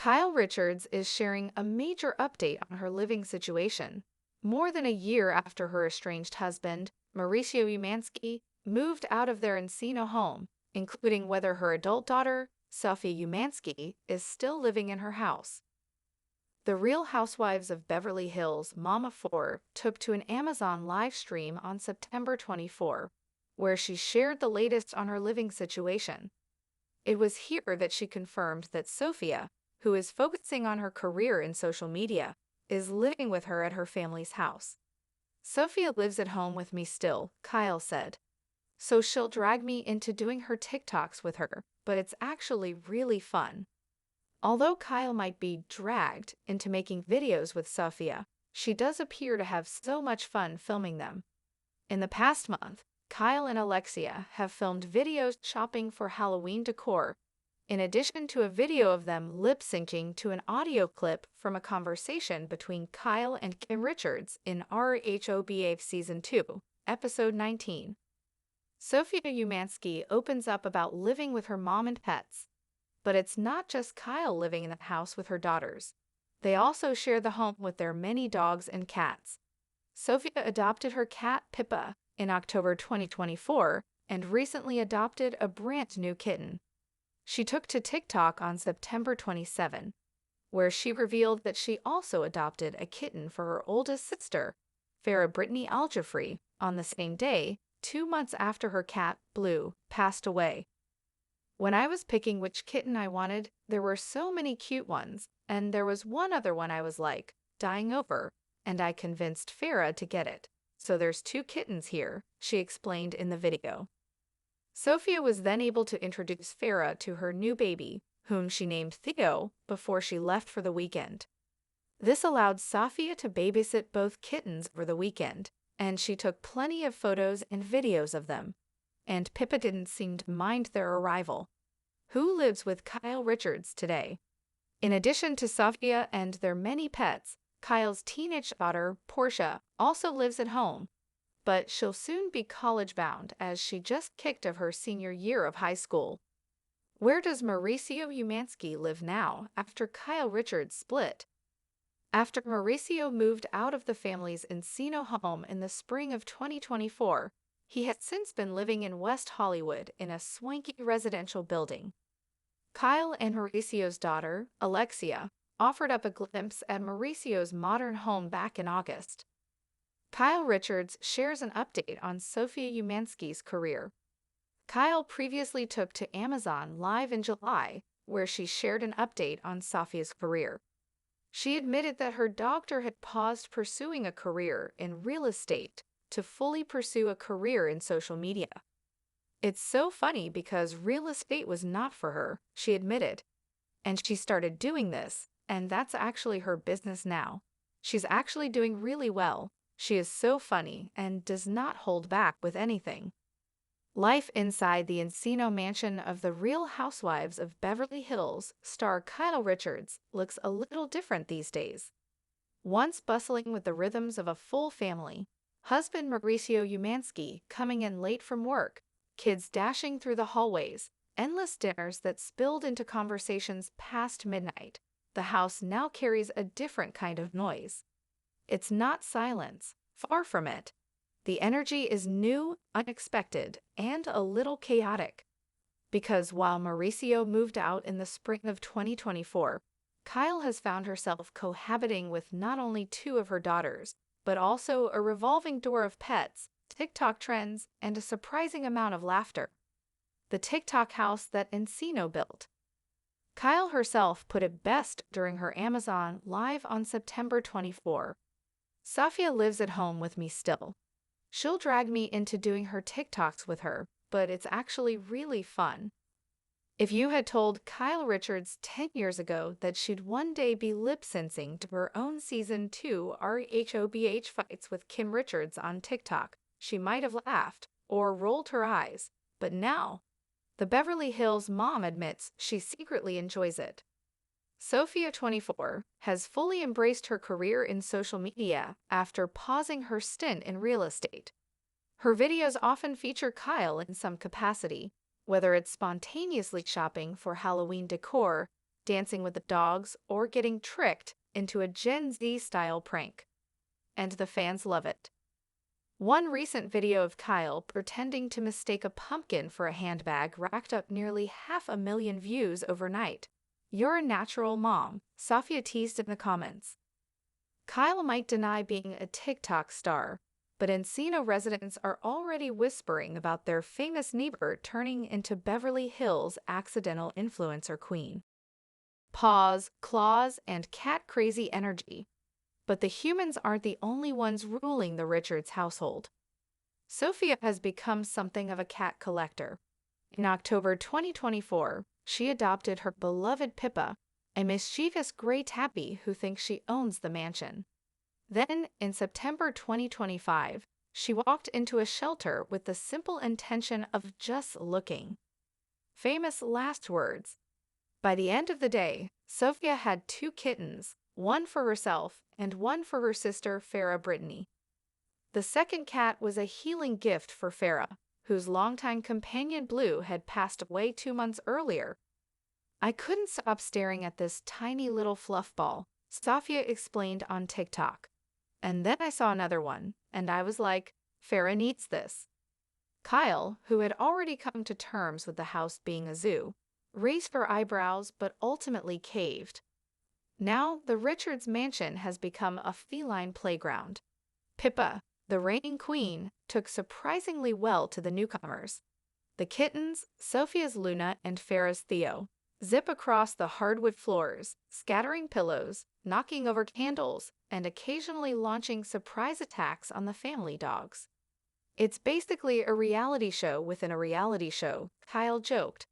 Kyle Richards is sharing a major update on her living situation. More than a year after her estranged husband, Mauricio Umansky, moved out of their Encino home, including whether her adult daughter, Sophia Umansky, is still living in her house. The Real Housewives of Beverly Hills Mama 4 took to an Amazon live stream on September 24, where she shared the latest on her living situation. It was here that she confirmed that Sophia, who is focusing on her career in social media, is living with her at her family's house. "Sophia lives at home with me still," Kyle said. "So she'll drag me into doing her TikToks with her, but it's actually really fun." Although Kyle might be dragged into making videos with Sophia, she does appear to have so much fun filming them. In the past month, Kyle and Alexia have filmed videos shopping for Halloween decor, in addition to a video of them lip-syncing to an audio clip from a conversation between Kyle and Kim Richards in RHOBA Season 2, Episode 19. Sophia Umansky opens up about living with her mom and pets. But it's not just Kyle living in the house with her daughters. They also share the home with their many dogs and cats. Sophia adopted her cat Pippa in October 2024 and recently adopted a brand new kitten. She took to TikTok on September 27, where she revealed that she also adopted a kitten for her oldest sister, Farrah Brittany Aljafree, on the same day, 2 months after her cat, Blue, passed away. "When I was picking which kitten I wanted, there were so many cute ones, and there was one other one I was like, dying over, and I convinced Farrah to get it. So there's 2 kittens here," she explained in the video. Sophia was then able to introduce Farrah to her new baby, whom she named Theo, before she left for the weekend. This allowed Sophia to babysit both kittens over the weekend, and she took plenty of photos and videos of them. And Pippa didn't seem to mind their arrival. Who lives with Kyle Richards today? In addition to Sophia and their many pets, Kyle's teenage daughter, Porsche, also lives at home, but she'll soon be college-bound as she just kicked off her senior year of high school. Where does Mauricio Umansky live now after Kyle Richards split? After Mauricio moved out of the family's Encino home in the spring of 2024, he has since been living in West Hollywood in a swanky residential building. Kyle and Mauricio's daughter, Alexia, offered up a glimpse at Mauricio's modern home back in August. Kyle Richards shares an update on Sophia Umansky's career. Kyle previously took to Amazon Live in July, where she shared an update on Sophia's career. She admitted that her doctor had paused pursuing a career in real estate to fully pursue a career in social media. "It's so funny because real estate was not for her," she admitted. "And she started doing this, and that's actually her business now. She's actually doing really well. She is so funny and does not hold back with anything." Life inside the Encino mansion of the Real Housewives of Beverly Hills star Kyle Richards looks a little different these days. Once bustling with the rhythms of a full family, husband Mauricio Umansky coming in late from work, kids dashing through the hallways, endless dinners that spilled into conversations past midnight, the house now carries a different kind of noise. It's not silence, far from it. The energy is new, unexpected, and a little chaotic. Because while Mauricio moved out in the spring of 2024, Kyle has found herself cohabiting with not only 2 of her daughters, but also a revolving door of pets, TikTok trends, and a surprising amount of laughter. The TikTok house that Encino built. Kyle herself put it best during her Amazon Live on September 24. "Sophia lives at home with me still. She'll drag me into doing her TikToks with her, but it's actually really fun." If you had told Kyle Richards 10 years ago that she'd one day be lip-syncing to her own Season 2 RHOBH fights with Kim Richards on TikTok, she might have laughed or rolled her eyes. But now, the Beverly Hills mom admits she secretly enjoys it. Sophia, 24, has fully embraced her career in social media after pausing her stint in real estate. Her videos often feature Kyle in some capacity, whether it's spontaneously shopping for Halloween decor, dancing with the dogs, or getting tricked into a Gen Z-style prank. And the fans love it. One recent video of Kyle pretending to mistake a pumpkin for a handbag racked up nearly 500,000 views overnight. "You're a natural mom," Sophia teased in the comments. Kyle might deny being a TikTok star, but Encino residents are already whispering about their famous neighbor turning into Beverly Hills' accidental influencer queen. Paws, claws, and cat-crazy energy. But the humans aren't the only ones ruling the Richards household. Sophia has become something of a cat collector. In October 2024, she adopted her beloved Pippa, a mischievous gray tabby who thinks she owns the mansion. Then, in September 2025, she walked into a shelter with the simple intention of just looking. Famous last words. By the end of the day, Sophia had 2 kittens, one for herself and one for her sister Farrah Brittany. The second cat was a healing gift for Farrah, whose longtime companion Blue had passed away 2 months earlier. "I couldn't stop staring at this tiny little fluff ball," Sophia explained on TikTok. "And then I saw another one, and I was like, Farrah needs this." Kyle, who had already come to terms with the house being a zoo, raised her eyebrows but ultimately caved. Now, the Richards mansion has become a feline playground. Pippa, the reigning queen, took surprisingly well to the newcomers. The kittens, Sophia's Luna and Farrah's Theo, zip across the hardwood floors, scattering pillows, knocking over candles, and occasionally launching surprise attacks on the family dogs. "It's basically a reality show within a reality show," Kyle joked.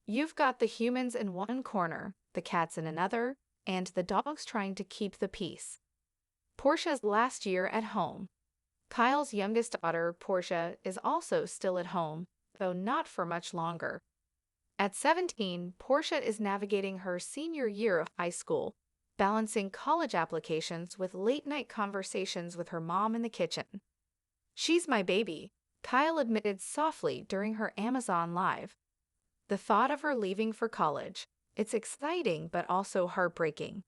"You've got the humans in one corner, the cats in another, and the dogs trying to keep the peace." Portia's last year at home. Kyle's youngest daughter, Portia, is also still at home, though not for much longer. At 17, Portia is navigating her senior year of high school, balancing college applications with late-night conversations with her mom in the kitchen. "She's my baby," Kyle admitted softly during her Amazon Live. The thought of her leaving for college, it's exciting but also heartbreaking.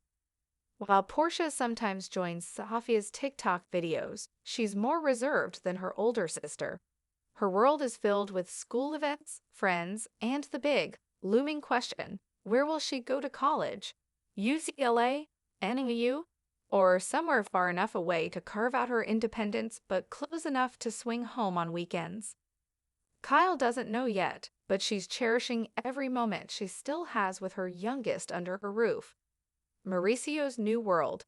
While Portia sometimes joins Sophia's TikTok videos, she's more reserved than her older sister. Her world is filled with school events, friends, and the big, looming question, where will she go to college? UCLA? NYU? Or somewhere far enough away to carve out her independence but close enough to swing home on weekends? Kyle doesn't know yet, but she's cherishing every moment she still has with her youngest under her roof. Mauricio's new world.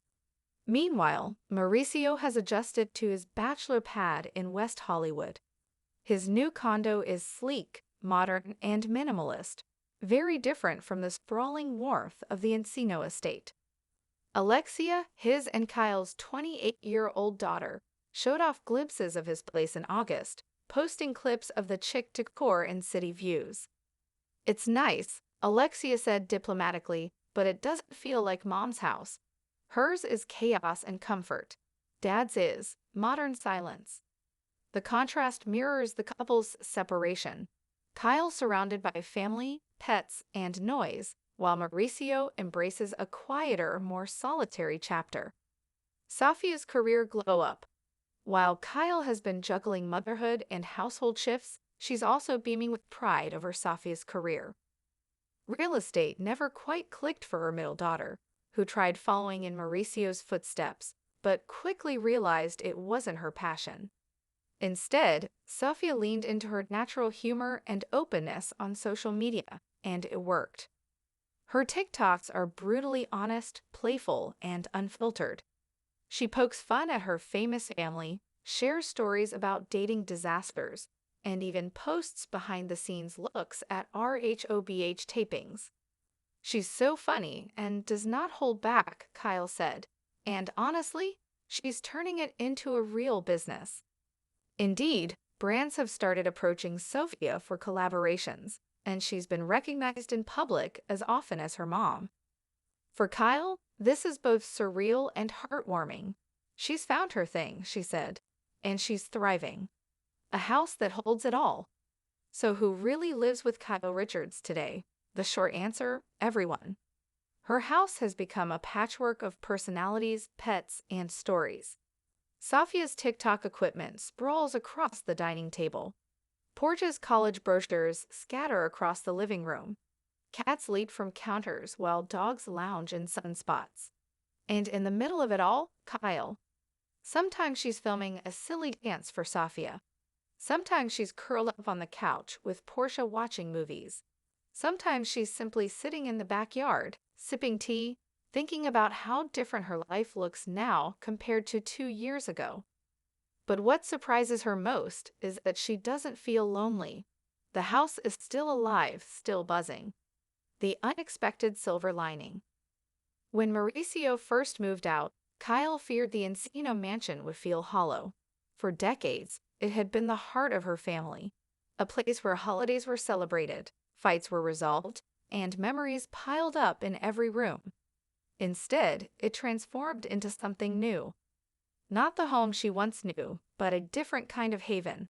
Meanwhile, Mauricio has adjusted to his bachelor pad in West Hollywood. His new condo is sleek, modern, and minimalist, very different from the sprawling warmth of the Encino estate. Alexia, his and Kyle's 28-year-old daughter, showed off glimpses of his place in August, posting clips of the chic decor and city views. "It's nice," Alexia said diplomatically, "but it doesn't feel like Mom's house. Hers is chaos and comfort. Dad's is modern silence." The contrast mirrors the couple's separation. Kyle surrounded by family, pets, and noise, while Mauricio embraces a quieter, more solitary chapter. Sophia's career glow-up. While Kyle has been juggling motherhood and household shifts, she's also beaming with pride over Sophia's career. Real estate never quite clicked for her middle daughter, who tried following in Mauricio's footsteps, but quickly realized it wasn't her passion. Instead, Sophia leaned into her natural humor and openness on social media, and it worked. Her TikToks are brutally honest, playful, and unfiltered. She pokes fun at her famous family, shares stories about dating disasters, and even posts behind-the-scenes looks at RHOBH tapings. "She's so funny and does not hold back," Kyle said, "and honestly, she's turning it into a real business." Indeed, brands have started approaching Sophia for collaborations, and she's been recognized in public as often as her mom. For Kyle, this is both surreal and heartwarming. "She's found her thing," she said, "and she's thriving. A house that holds it all." So who really lives with Kyle Richards today? The short answer, everyone. Her house has become a patchwork of personalities, pets, and stories. Sophia's TikTok equipment sprawls across the dining table. Porsche's college brochures scatter across the living room. Cats leap from counters while dogs lounge in sunspots. And in the middle of it all, Kyle. Sometimes she's filming a silly dance for Sophia. Sometimes she's curled up on the couch with Porsche watching movies. Sometimes she's simply sitting in the backyard, sipping tea, thinking about how different her life looks now compared to 2 years ago. But what surprises her most is that she doesn't feel lonely. The house is still alive, still buzzing. The unexpected silver lining. When Mauricio first moved out, Kyle feared the Encino mansion would feel hollow. For decades, it had been the heart of her family, a place where holidays were celebrated, fights were resolved, and memories piled up in every room. Instead, it transformed into something new. Not the home she once knew, but a different kind of haven.